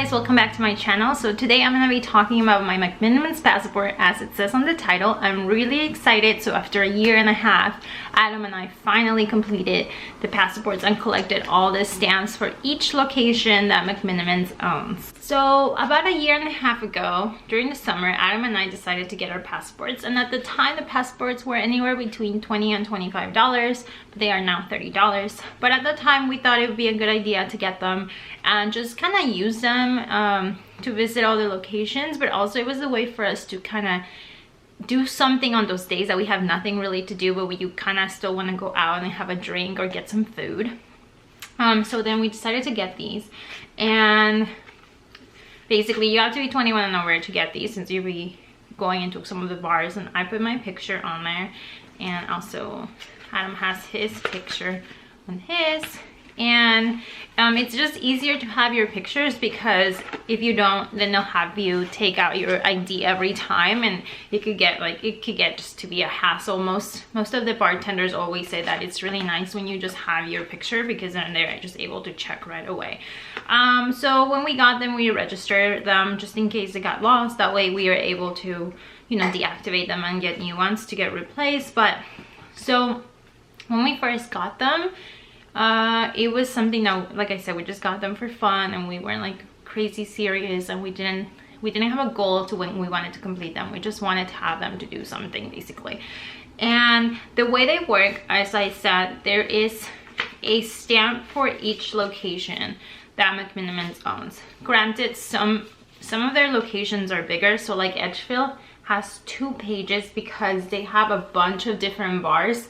guys, welcome back to my channel. So today I'm going to be talking about my McMenamins Passport. As it says on the title, I'm really excited. So after a year and a half, Adam and I finally completed the passports and collected all the stamps for each location that McMenamins owns. So about a year and a half ago, during the summer, Adam and I decided to get our passports, and at the time the passports were anywhere between $20 and $25, but they are now $30. But at the time we thought it would be a good idea to get them and just kind of use them to visit all the locations, but also it was a way for us to kind of do something on those days that we have nothing really to do, but we kind of still want to go out and have a drink or get some food. So then we decided to get these, and basically you have to be 21 and over to get these, since you'll be going into some of the bars. And I put my picture on there, and also Adam has his picture on his. And it's just easier to have your pictures, because if you don't, then they'll have you take out your ID every time, and it could get just to be a hassle. Most of the bartenders always say that it's really nice when you just have your picture, because then they're just able to check right away. So when we got them, we registered them just in case they got lost. That way we are able to, you know, deactivate them and get new ones to get replaced. But so when we first got them, it was something that, like I said, we just got them for fun, and we weren't like crazy serious, and we didn't have a goal to when we wanted to complete them. We just wanted to have them to do something, basically. And the way they work, as I said, there is a stamp for each location that McMenamins owns. Granted, some of their locations are bigger, so like Edgefield has 2 pages because they have a bunch of different bars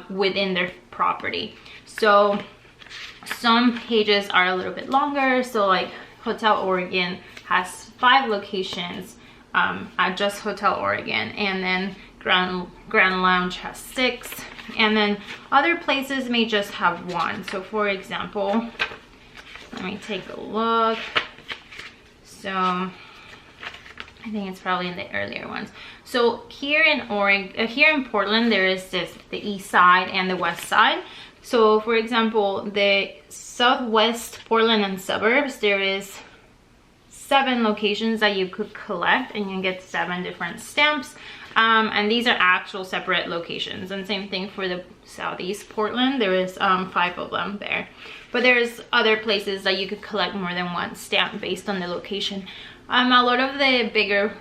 within their property. So some pages are a little bit longer. So like Hotel Oregon has 5 locations at just Hotel Oregon, and then Grand Lounge has 6, and then other places may just have 1. So for example, let me take a look. So I think it's probably in the earlier ones. So here in Portland, there is the east side and the west side. So for example, the southwest Portland and suburbs, there is 7 locations that you could collect, and you get 7 different stamps. And these are actual separate locations. And same thing for the southeast Portland, there is 5 of them there. But there's other places that you could collect more than 1 stamp based on the location. A lot of the bigger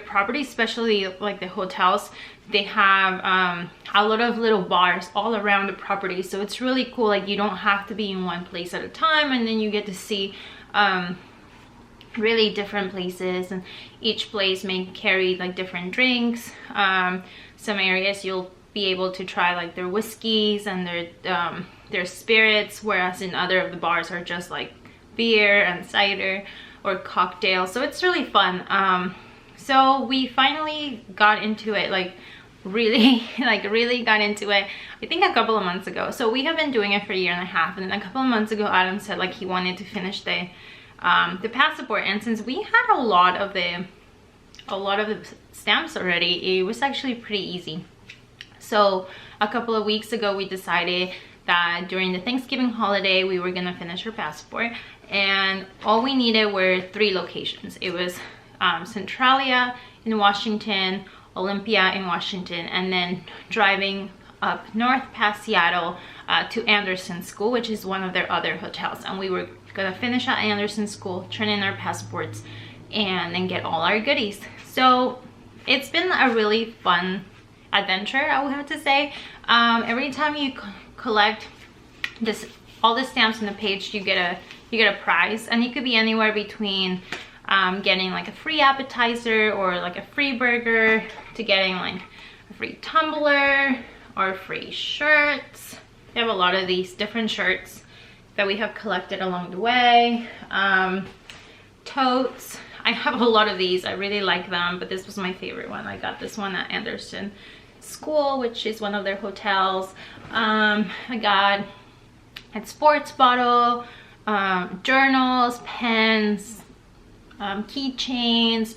properties, especially like the hotels, they have a lot of little bars all around the property. So it's really cool. Like, you don't have to be in one place at a time, and then you get to see really different places, and each place may carry like different drinks. Some areas you'll be able to try like their whiskeys and their spirits, whereas in other of the bars are just like beer and cider or cocktails. So it's really fun. So we finally got into it, like really got into it, I think a couple of months ago. So we have been doing it for a year and a half, and then a couple of months ago Adam said like he wanted to finish the passport. And since we had a lot of the stamps already, it was actually pretty easy. So a couple of weeks ago we decided that during the Thanksgiving holiday we were gonna finish her passport, and all we needed were 3 locations. It was Centralia in Washington, Olympia in Washington, and then driving up north past Seattle to Anderson School, which is one of their other hotels. And we were gonna finish at Anderson School, turn in our passports, and then get all our goodies. So it's been a really fun adventure, I would have to say. Every time you collect all the stamps on the page, you get a prize, and it could be anywhere between getting like a free appetizer or like a free burger, to getting like a free tumbler or free shirts. We have a lot of these different shirts that we have collected along the way. Totes, I have a lot of these. I really like them, but this was my favorite one. I got this one at Anderson School, which is one of their hotels. I got a sports bottle, journals, pens, keychains,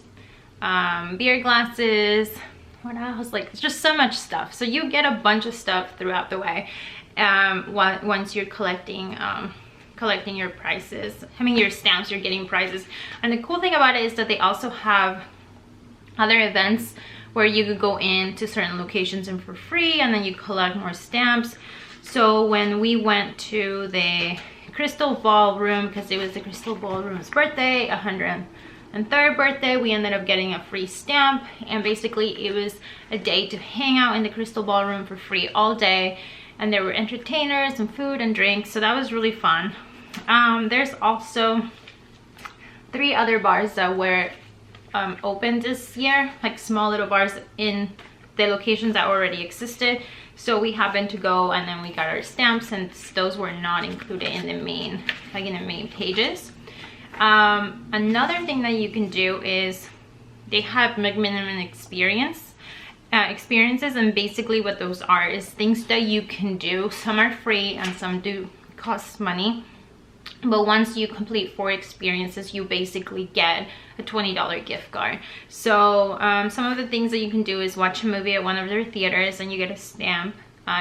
beer glasses. What else? Like, it's just so much stuff. So you get a bunch of stuff throughout the way once you're collecting collecting your prizes. I mean your stamps, you're getting prizes. And the cool thing about it is that they also have other events where you could go in to certain locations and for free, and then you collect more stamps. So when we went to the Crystal Ballroom, because it was the Crystal Ballroom's birthday, 103rd birthday, we ended up getting a free stamp. And basically it was a day to hang out in the Crystal Ballroom for free all day, and there were entertainers and food and drinks, so that was really fun. There's also 3 other bars that were opened this year, like small little bars in the locations that already existed. So we happened to go, and then we got our stamps, and those were not included in the main, like in the main pages. Another thing that you can do is they have McMenamins experiences, and basically what those are is things that you can do. Some are free and some do cost money, but once you complete 4 experiences, you basically get a $20 gift card. So some of the things that you can do is watch a movie at one of their theaters and you get a stamp.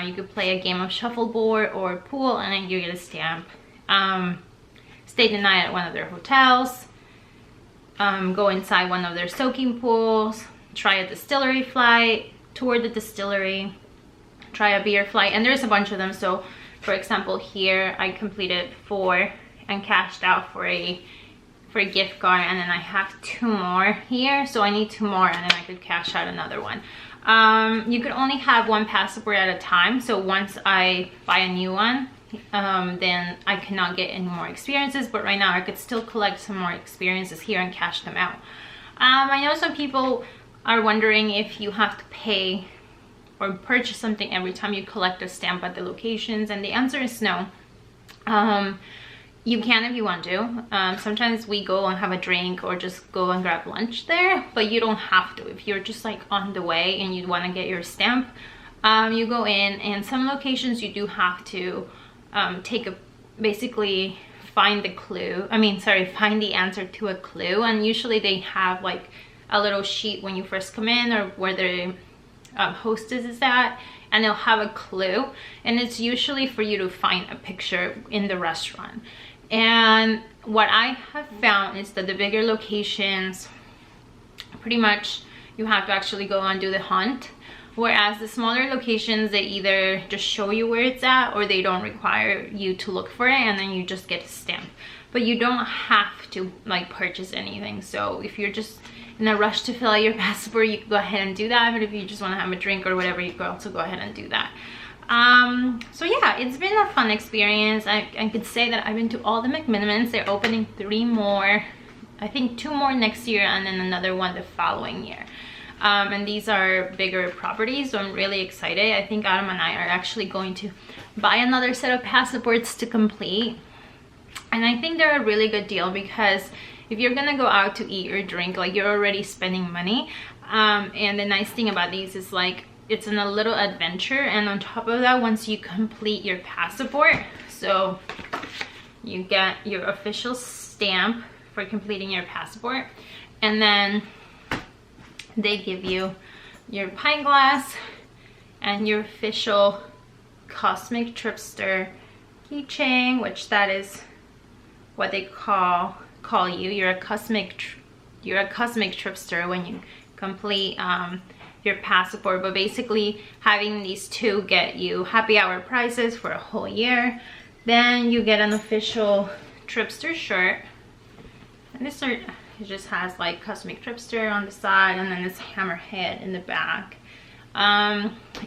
You could play a game of shuffleboard or pool and then you get a stamp. Stay the night at one of their hotels. Go inside one of their soaking pools. Try a distillery flight. Tour the distillery. Try a beer flight. And there's a bunch of them. So for example, here I completed 4 and cashed out for a gift card, and then I have 2 more here, so I need 2 more, and then I could cash out another one. You could only have 1 passport at a time, so once I buy a new one, then I cannot get any more experiences, but right now I could still collect some more experiences here and cash them out. I know some people are wondering if you have to pay or purchase something every time you collect a stamp at the locations, and the answer is no. You can if you want to. Sometimes we go and have a drink or just go and grab lunch there, but you don't have to. If you're just like on the way and you want to get your stamp, you go in, and some locations you do have to basically find the find the answer to a clue, and usually they have like a little sheet when you first come in or where the hostess is at, and they'll have a clue, and it's usually for you to find a picture in the restaurant. And what I have found is that the bigger locations, pretty much you have to actually go and do the hunt, whereas the smaller locations, they either just show you where it's at or they don't require you to look for it, and then you just get a stamp. But you don't have to like purchase anything. So if you're just in a rush to fill out your passport, you can go ahead and do that. But if you just want to have a drink or whatever, you can also go ahead and do that. So yeah, it's been a fun experience. I could say that I've been to all the McMenamins. They're opening 3 more, I think 2 more next year, and then another one the following year. And these are bigger properties, so I'm really excited. I think Adam and I are actually going to buy another set of passports to complete. And I think they're a really good deal, because if you're gonna go out to eat or drink, like you're already spending money. And the nice thing about these is like it's in a little adventure, and on top of that, once you complete your passport, so you get your official stamp for completing your passport, and then they give you your pint glass and your official Cosmic Tripster keychain, which that is what they call you. You're a cosmic tripster when you complete your passport. But basically having these 2 get you happy hour prices for a whole year. Then you get an official Tripster shirt, and this shirt, it just has like Cosmic Tripster on the side and then this hammerhead in the back.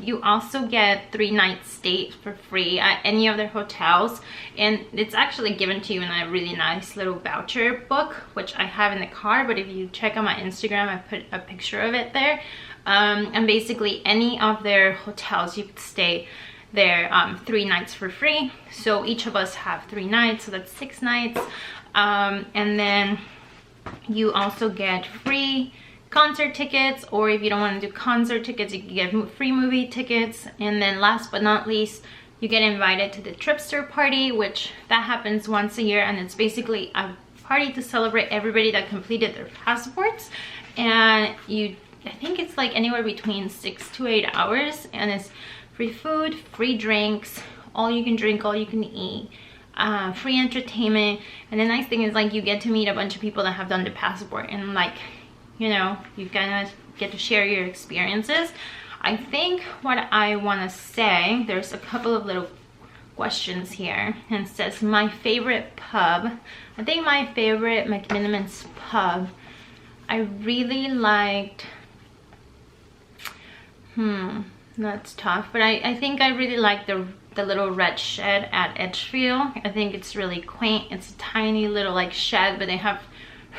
You also get 3 nights stay for free at any of their hotels, and it's actually given to you in a really nice little voucher book, which I have in the car, but if you check on my Instagram, I put a picture of it there. And basically any of their hotels, you could stay there 3 nights for free. So each of us have 3 nights, so that's 6 nights. And then you also get free concert tickets, or if you don't want to do concert tickets, you can get free movie tickets. And then last but not least, you get invited to the Tripster party, which that happens once a year, and it's basically a party to celebrate everybody that completed their passports. And I think it's like anywhere between 6 to 8 hours, and it's free food, free drinks, all you can drink, all you can eat. free entertainment, and the nice thing is like you get to meet a bunch of people that have done the passport, and like, you know, you kind of get to share your experiences. I think what I want to say, there's a couple of little questions here, and it says my favorite pub. I think my favorite McMenamins pub, I really liked, that's tough, but I think I really like the little red shed at Edgefield. I think it's really quaint. It's a tiny little like shed, but they have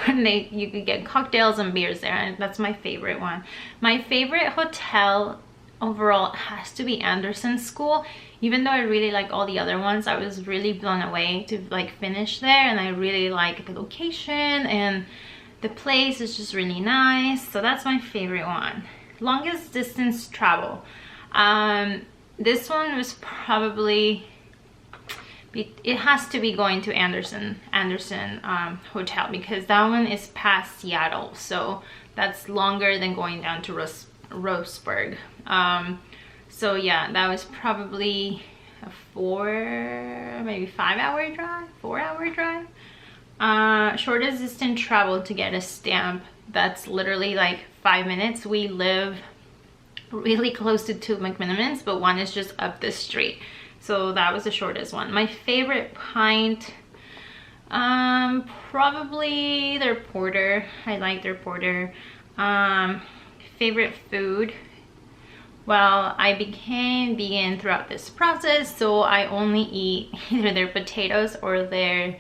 you could get cocktails and beers there, and that's my favorite one. My favorite hotel overall has to be Anderson School. Even though I really like all the other ones, I was really blown away to like finish there, and I really like the location and the place is just really nice. So that's my favorite one. Longest distance travel. This one was probably, it has to be going to Anderson Hotel, because that one is past Seattle, so that's longer than going down to Roseburg. So yeah, that was probably a 4-hour drive. Shortest distance travel to get a stamp, that's literally like 5 minutes. We live really close to two McMenamins, but one is just up the street, so that was the shortest one. My favorite pint, probably their porter. I like their porter. Favorite food, well, I became vegan throughout this process, so I only eat either their potatoes or their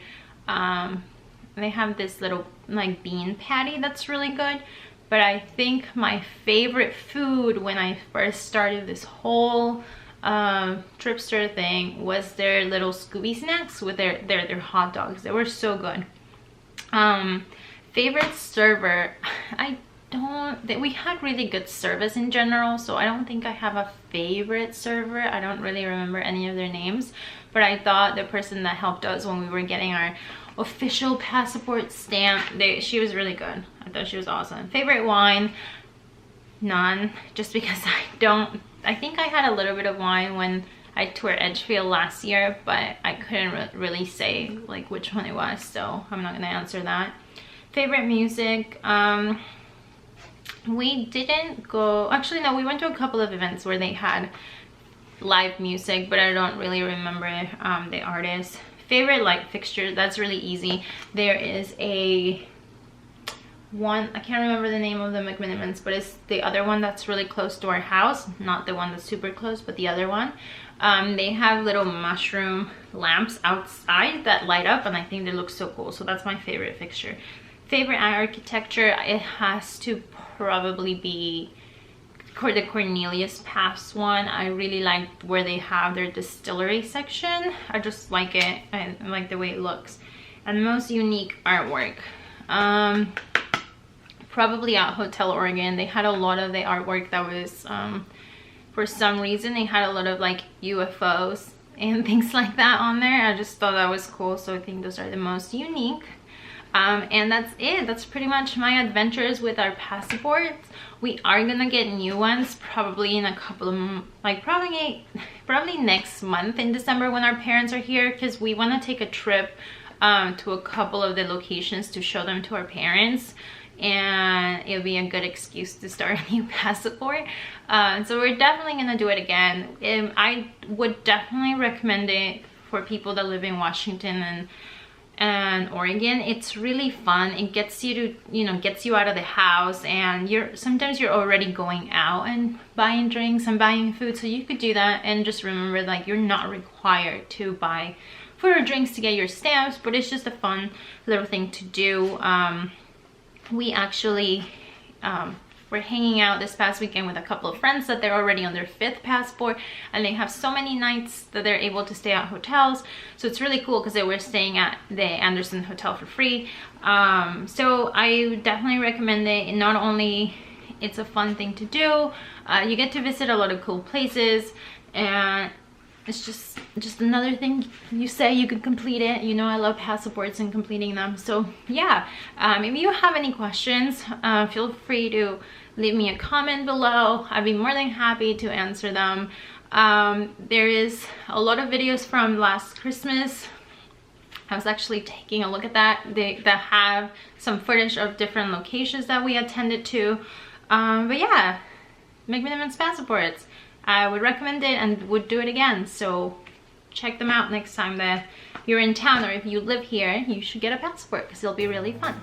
they have this little like bean patty that's really good. But I think my favorite food when I first started this whole Tripster thing was their little Scooby snacks with their hot dogs. They were so good. Favorite server, we had really good service in general, so I don't think I have a favorite server. I don't really remember any of their names, but I thought the person that helped us when we were getting our official passport stamp, she was really good. I thought she was awesome. Favorite wine, none, just because I think I had a little bit of wine when I toured Edgefield last year, but I couldn't really say like which one it was, so I'm not gonna answer that. Favorite music, we didn't go, actually no, we went to a couple of events where they had live music, but I don't really remember the artist. Favorite light fixture, that's really easy. There is one, I can't remember the name of the McMenamins, but it's the other one that's really close to our house, not the one that's super close, but the other one. They have little mushroom lamps outside that light up, and I think they look so cool, so that's my favorite fixture. Favorite architecture, it has to probably be the Cornelius Pass one. I really like where they have their distillery section. I just like it. I like the way it looks. And most unique artwork, probably at Hotel Oregon. They had a lot of the artwork that was for some reason they had a lot of like UFOs and things like that on there. I just thought that was cool, so I think those are the most unique. And that's it. That's pretty much my adventures with our passports. We are gonna get new ones probably in a couple of like probably next month in December when our parents are here, because we want to take a trip to a couple of the locations to show them to our parents, and it'll be a good excuse to start a new passport. So we're definitely gonna do it again. I would definitely recommend it for people that live in Washington and Oregon. It's really fun. It gets you to, you know, gets you out of the house, and sometimes you're already going out and buying drinks and buying food, so you could do that. And just remember, like, you're not required to buy food or drinks to get your stamps, but it's just a fun little thing to do. We actually we're hanging out this past weekend with a couple of friends that they're already on their 5th passport, and they have so many nights that they're able to stay at hotels. So it's really cool because they were staying at the Anderson Hotel for free. So I definitely recommend it. Not only it's a fun thing to do, you get to visit a lot of cool places, and it's just another thing you say you could complete it. You know, I love passports and completing them. So yeah, if you have any questions, feel free to leave me a comment below. I'd be more than happy to answer them. There is a lot of videos from last Christmas I was actually taking a look at that. They have some footage of different locations that we attended to. But yeah, McMenamins Passports. I would recommend it and would do it again. So check them out next time that you're in town, or if you live here, you should get a passport because it'll be really fun.